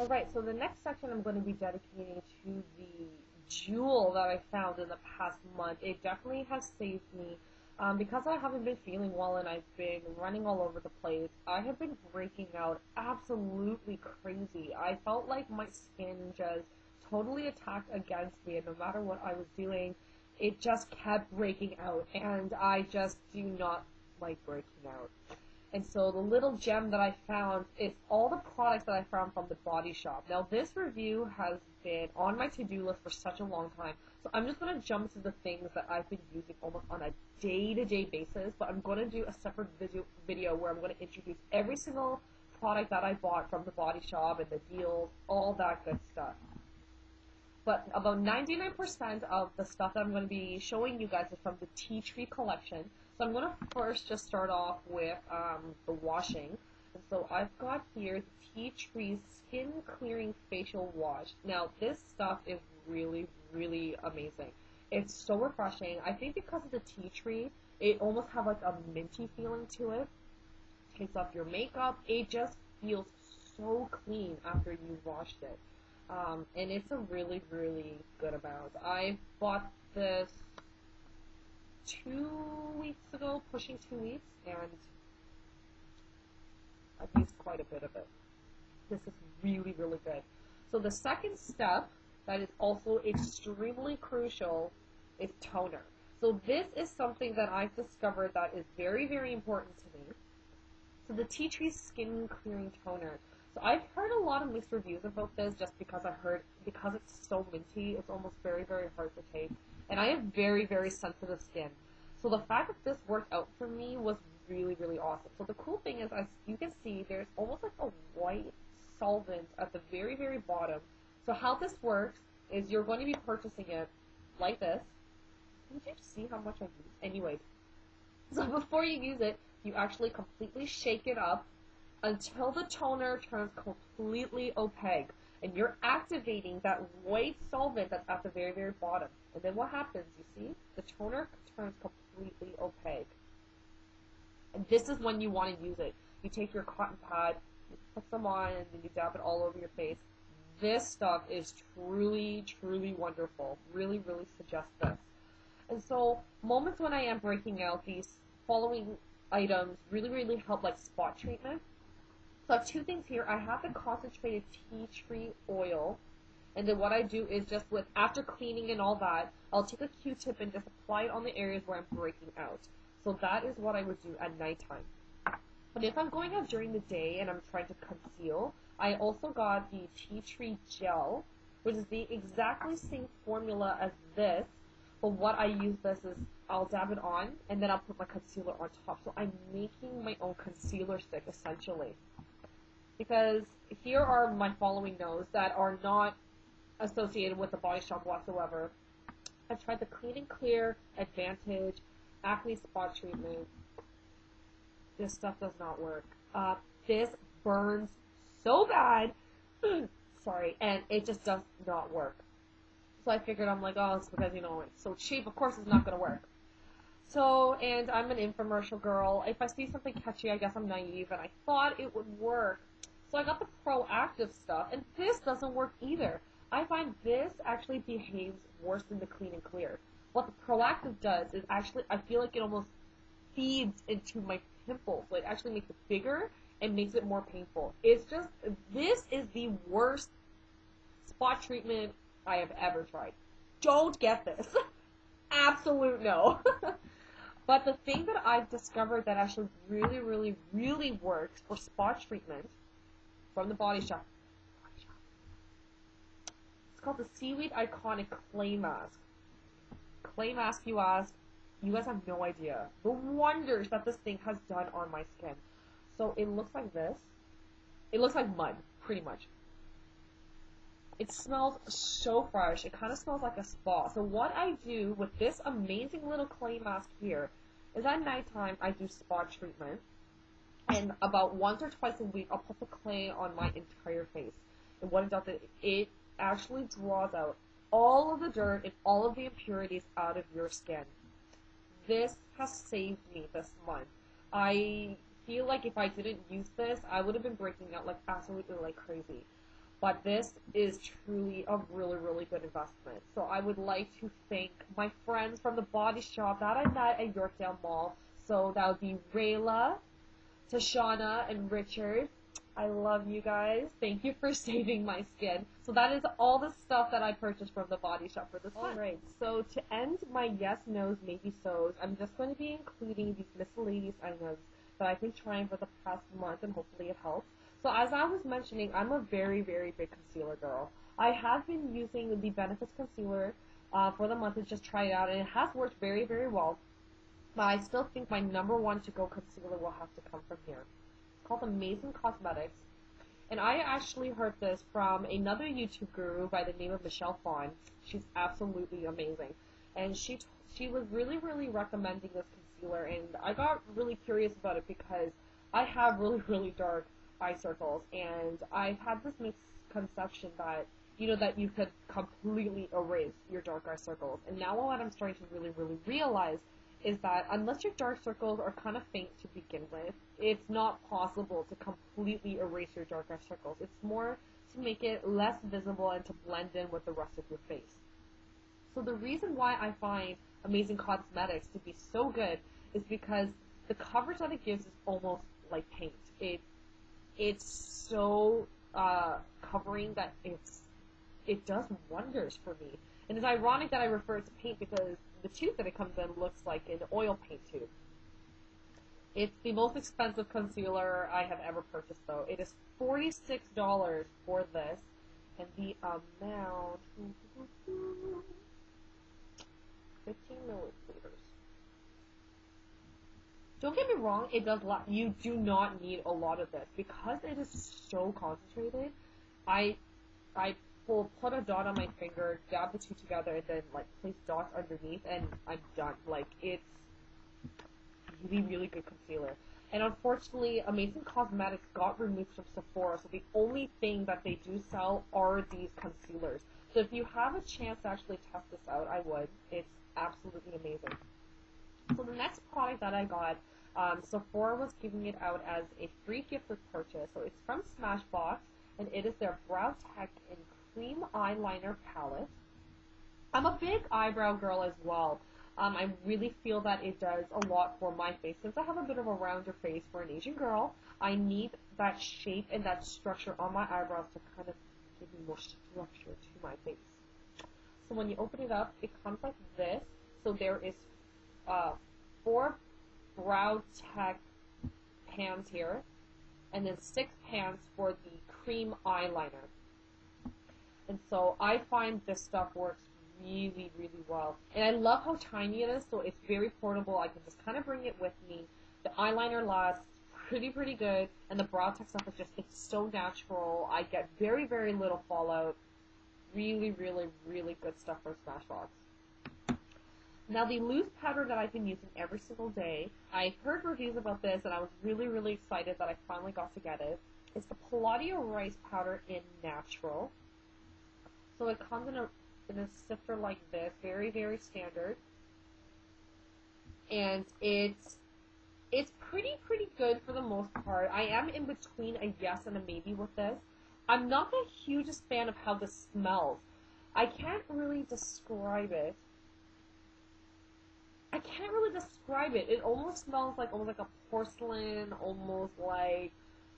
Alright, so the next section I'm going to be dedicating to the jewel that I found in the past month. It definitely has saved me. Because I haven't been feeling well and I've been running all over the place, I have been breaking out absolutely crazy. I felt like my skin just totally attacked against me, and no matter what I was doing, it just kept breaking out, and I just do not like breaking out. And so the little gem that I found is all the products that I found from the Body Shop. Now this review has been on my to-do list for such a long time, so I'm just going to jump to the things that I've been using almost on a day-to-day basis, but I'm going to do a separate video where I'm going to introduce every single product that I bought from the Body Shop and the deals, all that good stuff. But about 99% of the stuff that I'm going to be showing you guys is from the Tea Tree collection. So I'm going to first just start off with the washing. And so I've got here the Tea Tree Skin Clearing Facial Wash. Now this stuff is really, really amazing. It's so refreshing. I think because of the tea tree, it almost has like a minty feeling to it. Takes off your makeup. It just feels so clean after you washed it. And it's a really, really good amount. I bought this 2 weeks ago, pushing 2 weeks, and I've used quite a bit of it. This is really, really good. So the second step that is also extremely crucial is toner. So this is something that I've discovered that is very, very important to me. So the Tea Tree Skin Clearing Toner. So I've heard a lot of mixed reviews about this just because because it's so minty, it's almost very, very hard to take. And I have very, very sensitive skin. So the fact that this worked out for me was really, really awesome. So the cool thing is, as you can see, there's almost like a white solvent at the very, very bottom. So how this works is you're going to be purchasing it like this. Did you see how much I used? Anyway, so before you use it, you actually completely shake it up until the toner turns completely opaque, and you're activating that white solvent that's at the very, very bottom. And then what happens, you see? The toner turns completely opaque. And this is when you want to use it. You take your cotton pad, you put some on, and then you dab it all over your face. This stuff is truly, truly wonderful. Really, really suggest this. And so, moments when I am breaking out, these following items really, really help, like spot treatment. So I have two things here. I have the concentrated tea tree oil, and then what I do is just after cleaning and all that, I'll take a Q-tip and just apply it on the areas where I'm breaking out. So that is what I would do at nighttime. But if I'm going out during the day and I'm trying to conceal, I also got the tea tree gel, which is the exactly same formula as this, but what I use this is I'll dab it on, and then I'll put my concealer on top. So I'm making my own concealer stick, essentially. Because here are my following notes that are not associated with the Body Shop whatsoever. I've tried the Clean and Clear Advantage Acne Spot Treatment. This stuff does not work. This burns so bad. Sorry, and it just does not work. So I figured, I'm like, oh, it's because, it's so cheap. Of course it's not going to work. So, and I'm an infomercial girl. If I see something catchy, I guess I'm naive, and I thought it would work. So I got the Proactive stuff, and this doesn't work either. I find this actually behaves worse than the Clean and Clear. What the Proactive does is actually, I feel like it almost feeds into my pimples. So it actually makes it bigger and makes it more painful. It's just, this is the worst spot treatment I have ever tried. Don't get this. Absolute no. But the thing that I've discovered that actually really, really, really works for spot treatment from the Body Shop. It's called the Seaweed Iconic Clay Mask. Clay mask, you ask. You guys have no idea the wonders that this thing has done on my skin. So it looks like this. It looks like mud, pretty much. It smells so fresh. It kind of smells like a spa. So what I do with this amazing little clay mask here is at nighttime I do spot treatment. And about once or twice a week I'll put the clay on my entire face. And what it does is it actually draws out all of the dirt and all of the impurities out of your skin. This has saved me this month. I feel like if I didn't use this, I would have been breaking out like absolutely like crazy. but this is truly a really, really good investment. So I would like to thank my friends from the Body Shop that I met at Yorkdale Mall. So that would be Rayla, Tashana, and Richard. I love you guys. Thank you for saving my skin. So that is all the stuff that I purchased from the Body Shop for this month. Alright, so to end my yes, no's, maybe so's, I'm just going to be including these miscellaneous items that I've been trying for the past month, and hopefully it helps. So as I was mentioning, I'm a very, very big concealer girl. I have been using the Benefits Concealer for the month to just try it out, and it has worked very, very well. But I still think my number one to-go concealer will have to come from here. It's called Amazing Cosmetics. And I actually heard this from another YouTube guru by the name of Michelle Fawn. She's absolutely amazing. And she was really, really recommending this concealer, and I got really curious about it because I have really, really dark eye circles, and I've had this misconception that, you know, that you could completely erase your dark eye circles. And now what I'm starting to really, really realize is that unless your dark circles are kind of faint to begin with, it's not possible to completely erase your dark eye circles. It's more to make it less visible and to blend in with the rest of your face. So the reason why I find Amazing Cosmetics to be so good is because the coverage that it gives is almost like paint. It's so covering that it does wonders for me. And it's ironic that I refer it to paint because the tube that it comes in looks like an oil paint tube. It's the most expensive concealer I have ever purchased, though. It is $46 for this, and the amount 15 milliliters. Don't get me wrong, it does you do not need a lot of this because it is so concentrated. I will put a dot on my finger, dab the two together, and then like place dots underneath, and I'm done. Like, it's really, really good concealer. And unfortunately, Amazing Cosmetics got removed from Sephora, so the only thing that they do sell are these concealers. So if you have a chance to actually test this out, I would. It's absolutely amazing. So the next product that I got, Sephora was giving it out as a free gift with purchase. So it's from Smashbox, and it is their Brow Tech in Cream Eyeliner Palette. I'm a big eyebrow girl as well. I really feel that it does a lot for my face. Since I have a bit of a rounder face for an Asian girl, I need that shape and that structure on my eyebrows to kind of give me more structure to my face. So when you open it up, it comes like this. So there is 4 Brow Tech pans here, and then 6 pans for the cream eyeliner. And so I find this stuff works really, really well. And I love how tiny it is, so it's very portable. I can just kind of bring it with me. The eyeliner lasts pretty good, and the Brow Tech stuff is just, it's so natural. I get very, very little fallout. Really, really, really good stuff from Smashbox. Now, the loose powder that I've been using every single day, I heard reviews about this, and I was really, really excited that I finally got to get it. It's the Palladio Rice Powder in Natural. So it comes in a sifter like this, very, very standard. And it's pretty good for the most part. I am in between a yes and a maybe with this. I'm not the hugest fan of how this smells. I can't really describe it. It almost smells like a porcelain, almost like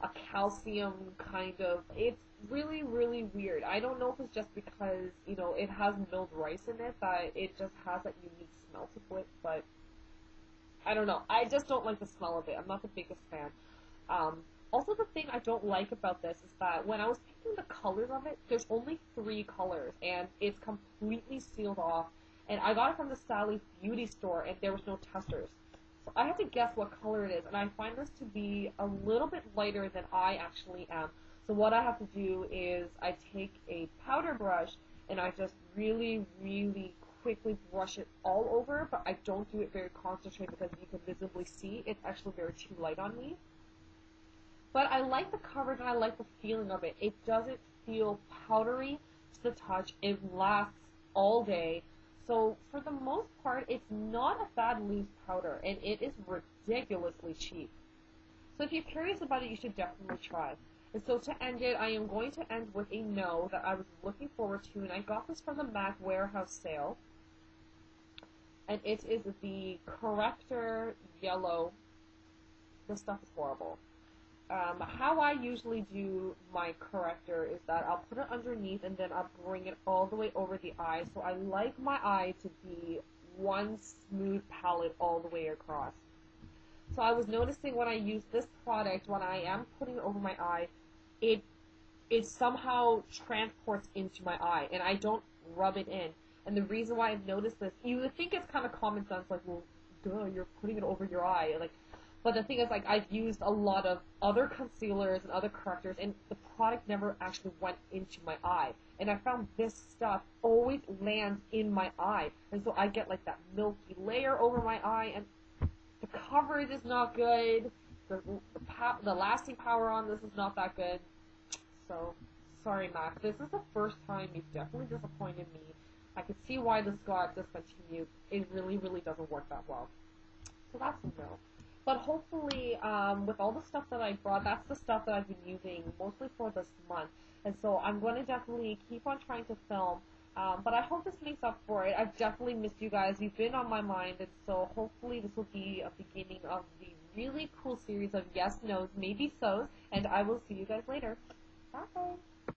a calcium kind of. It's really, really weird. I don't know if it's just because, you know, it has milled rice in it that it just has that unique smell to it, but I don't know. I just don't like the smell of it. I'm not the biggest fan. Also, the thing I don't like about this is that when I was picking the colors of it, there's only 3 colors, and it's completely sealed off. And I got it from the Sally's beauty store, and there was no testers. So I had to guess what color it is, and I find this to be a little bit lighter than I actually am. So what I have to do is I take a powder brush, and I just really, really quickly brush it all over, but I don't do it very concentrated because you can visibly see it's actually very too light on me. But I like the coverage, and I like the feeling of it. It doesn't feel powdery to the touch. It lasts all day. So for the most part, it's not a bad loose powder, and it is ridiculously cheap. So if you're curious about it, you should definitely try. And so to end it, I am going to end with a no that I was looking forward to, and I got this from the MAC warehouse sale. And it is the corrector yellow. This stuff is horrible. How I usually do my corrector is that I'll put it underneath and then I'll bring it all the way over the eye. So I like my eye to be one smooth palette all the way across. So I was noticing when I use this product, when I am putting it over my eye, it somehow transports into my eye, and I don't rub it in. And the reason why I've noticed this, you would think it's kind of common sense, like, well, duh, you're putting it over your eye, like. But the thing is, like, I've used a lot of other concealers and other correctors, and the product never actually went into my eye. And I found this stuff always lands in my eye, and so I get like that milky layer over my eye, and the coverage is not good. The lasting power on this is not that good. So, sorry, MAC. This is the first time you've definitely disappointed me. I could see why this got discontinued. It really, really doesn't work that well. So that's a no. But hopefully, with all the stuff that I brought, that's the stuff that I've been using mostly for this month. And so I'm going to definitely keep on trying to film. But I hope this makes up for it. I've definitely missed you guys. You've been on my mind. And so hopefully this will be a beginning of the really cool series of yes, no's, maybe so's. And I will see you guys later. Bye.